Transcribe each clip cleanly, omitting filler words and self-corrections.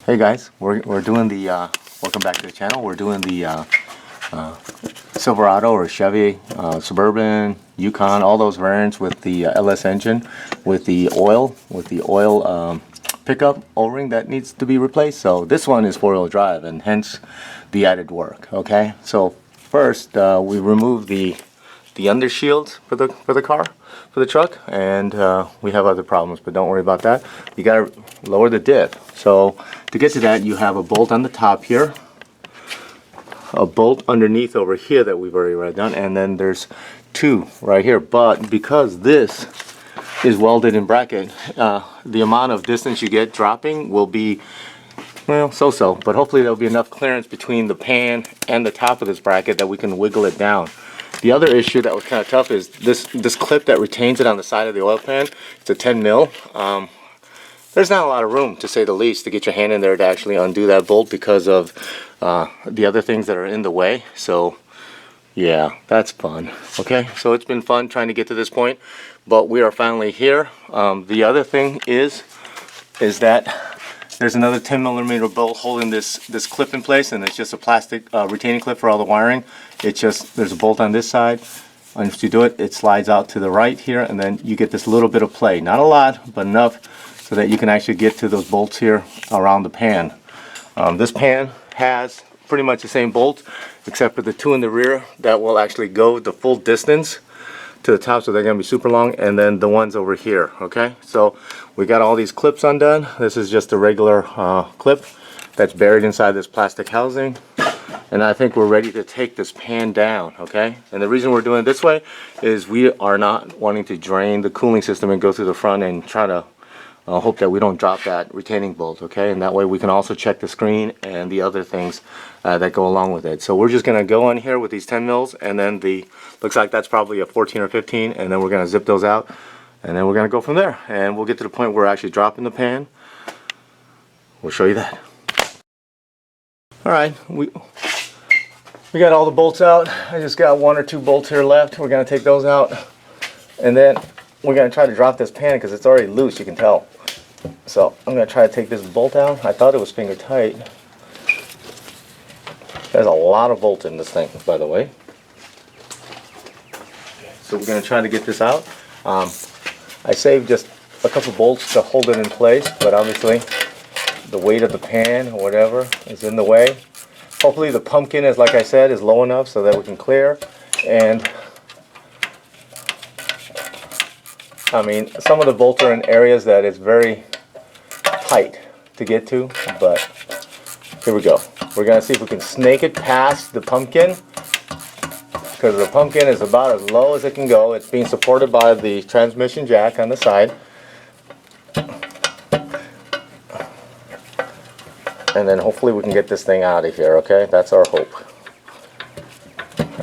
Hey guys, we're doing the welcome back to the channel. We're doing the Silverado or Chevy Suburban, Yukon, all those variants with the LS engine, with the oil pickup O-ring that needs to be replaced. So this one is four-wheel drive, and hence the added work. Okay, so first we remove the undershield for the car, for the truck, and we have other problems, but don't worry about that. You gotta lower the diff. So to get to that, you have a bolt on the top here, a bolt underneath over here that we've already done, and then there's two right here. But because this is welded in bracket, the amount of distance you get dropping will be, well, so-so, but hopefully there'll be enough clearance between the pan and the top of this bracket that we can wiggle it down. The other issue that was kind of tough is this clip that retains it on the side of the oil pan. It's a 10 mil. There's not a lot of room, to say the least, to get your hand in there to actually undo that bolt because of the other things that are in the way. So yeah, that's fun. Okay, so it's been fun trying to get to this point, but we are finally here. The other thing is that there's another 10 millimeter bolt holding this clip in place, and it's just a plastic retaining clip for all the wiring. It's just, there's a bolt on this side, and if you do it, it slides out to the right here, and then you get this little bit of play. Not a lot, but enough so that you can actually get to those bolts here around the pan. This pan has pretty much the same bolt, except for the two in the rear that will actually go the full distance to the top, so they're going to be super long, and then the ones over here. Okay, so we got all these clips undone. This is just a regular clip that's buried inside this plastic housing, and I think we're ready to take this pan down. Okay, and the reason we're doing it this way is we are not wanting to drain the cooling system and go through the front and try to hope that we don't drop that retaining bolt. Okay, and that way we can also check the screen and the other things that go along with it. So we're just going to go on here with these 10 mils, and then looks like that's probably a 14 or 15, and then we're going to zip those out, and then we're going to go from there, and we'll get to the point where we're actually dropping the pan. We'll show you that. Alright, we got all the bolts out. I just got one or two bolts here left. We're going to take those out, and then we're going to try to drop this pan because it's already loose, you can tell. So I'm going to try to take this bolt out. I thought it was finger tight. There's a lot of bolt in this thing, by the way. So we're going to try to get this out. I saved just a couple bolts to hold it in place, but obviously the weight of the pan or whatever is in the way. Hopefully the pumpkin, is, like I said, is low enough so that we can clear. And I mean, some of the bolts are in areas that it's very tight to get to, but here we go. We're going to see if we can snake it past the pumpkin, because the pumpkin is about as low as it can go. It's being supported by the transmission jack on the side. And then hopefully we can get this thing out of here, okay? That's our hope.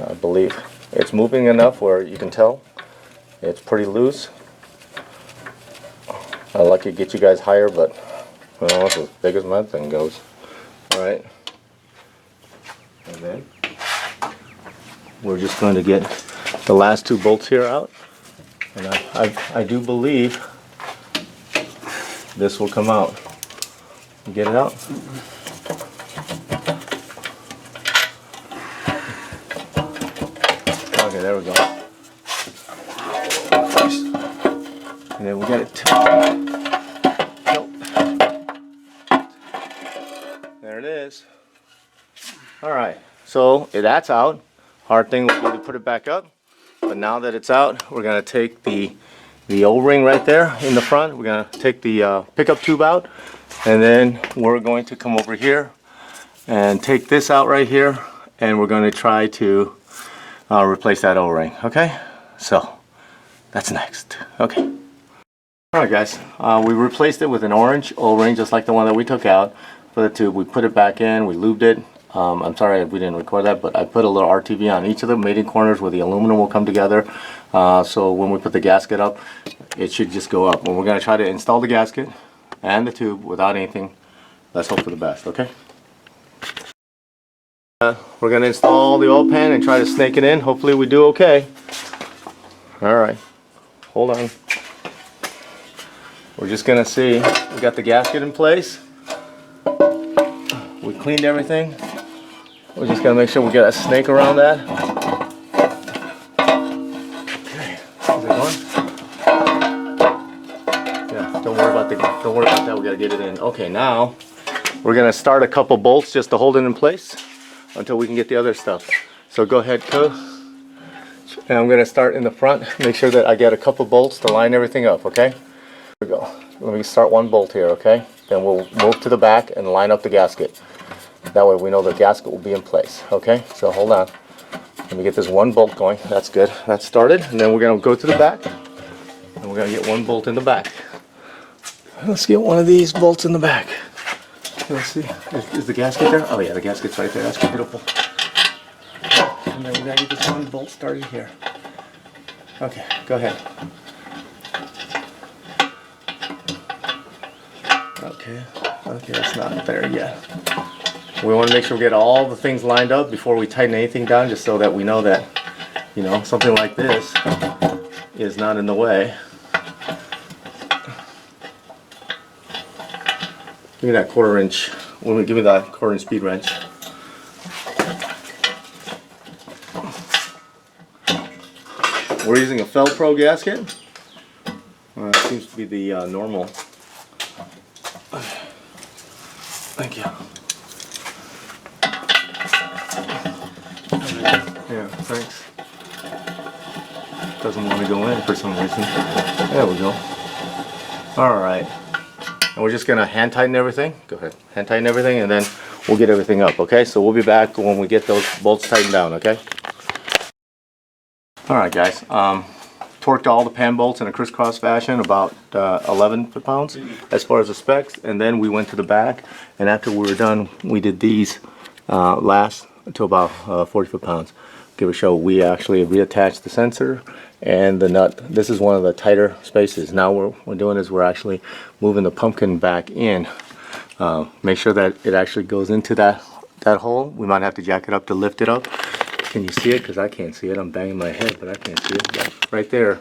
I believe it's moving enough where you can tell it's pretty loose. I'd like to get you guys higher, but well, that's as big as my thing goes. Alright. And then we're just going to get the last two bolts here out. And I do believe this will come out. You get it out? Okay, there we go. And then we'll get it. Nope. There it is. Alright, so that's out. Hard thing will be to put it back up. But now that it's out, we're going to take the O-ring right there in the front. We're going to take the pickup tube out. And then we're going to come over here and take this out right here. And we're going to try to replace that O-ring. Okay? So, that's next. Okay. Alright guys, we replaced it with an orange O-ring just like the one that we took out for the tube. We put it back in, we lubed it. I'm sorry we didn't record that, but I put a little RTV on each of the mating corners where the aluminum will come together. So when we put the gasket up, it should just go up. And we're going to try to install the gasket and the tube without anything. Let's hope for the best, okay? We're going to install the oil pan and try to snake it in. Hopefully we do okay. Alright, hold on. We're just going to see. We got the gasket in place. We cleaned everything. We're just gonna make sure we get a snake around that. Okay, is it going? Yeah, don't worry about that. We gotta get it in. Okay, now we're gonna start a couple bolts just to hold it in place until we can get the other stuff. So go ahead, Co. And I'm gonna start in the front. Make sure that I get a couple bolts to line everything up. Okay. Here we go. Let me start one bolt here. Okay. Then we'll move to the back and line up the gasket. That way we know the gasket will be in place. Okay, so hold on. Let me get this one bolt going. That's good. That's started. And then we're going to go to the back. And we're going to get one bolt in the back. Let's get one of these bolts in the back. Let's see. Is the gasket there? Oh yeah, the gasket's right there. That's beautiful. And then we got to get this one bolt started here. Okay, go ahead. Okay, it's not there yet. We want to make sure we get all the things lined up before we tighten anything down, just so that we know that, you know, something like this is not in the way. Give me that 1/4 inch. Give me that 1/4 inch speed wrench. We're using a Felpro gasket. It seems to be the normal. Thank you. Yeah, thanks. Doesn't want to go in for some reason. There we go. Alright. And we're just going to hand tighten everything. Go ahead. Hand tighten everything and then we'll get everything up, okay? So we'll be back when we get those bolts tightened down, okay? Alright guys. Torqued all the pan bolts in a crisscross fashion, about 11 foot-pounds as far as the specs, and then we went to the back, and after we were done we did these last to about 40 foot-pounds. Give it a show. We actually reattached the sensor and the nut. This is one of the tighter spaces. Now what we're doing is we're actually moving the pumpkin back in. Make sure that it actually goes into that hole. We might have to jack it up to lift it up. Can you see it? Because I can't see it. I'm banging my head, but I can't see it. But right there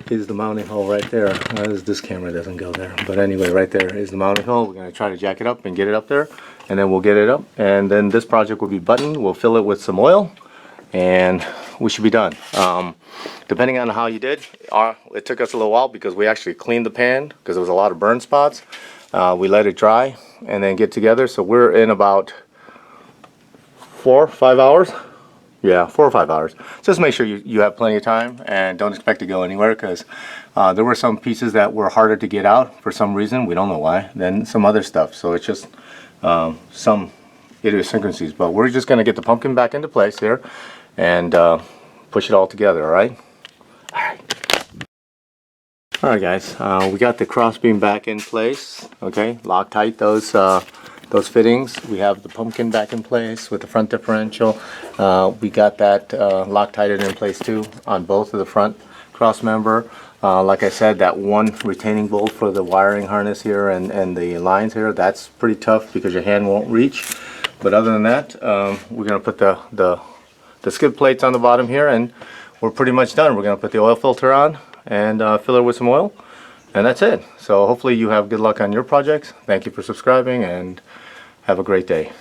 is the mounting hole right there. This camera doesn't go there. But anyway, right there is the mounting hole. We're going to try to jack it up and get it up there. And then we'll get it up. And then this project will be buttoned. We'll fill it with some oil. And we should be done. Depending on how you did, it took us a little while because we actually cleaned the pan because there was a lot of burn spots. We let it dry and then get together. So we're in about 4 or 5 hours. Yeah, 4 or 5 hours. Just make sure you have plenty of time and don't expect to go anywhere because there were some pieces that were harder to get out for some reason. We don't know why. Then some other stuff. So it's just some idiosyncrasies. But we're just going to get the pumpkin back into place here and push it all together, alright? Alright guys, we got the crossbeam back in place. Okay, Loctite those fittings. We have the pumpkin back in place with the front differential. We got that Loctited in place too on both of the front cross member. Like I said, that one retaining bolt for the wiring harness here and the lines here, that's pretty tough because your hand won't reach. But other than that, we're going to put the skid plates on the bottom here and we're pretty much done. We're going to put the oil filter on and fill it with some oil. And that's it. So hopefully you have good luck on your projects. Thank you for subscribing and have a great day.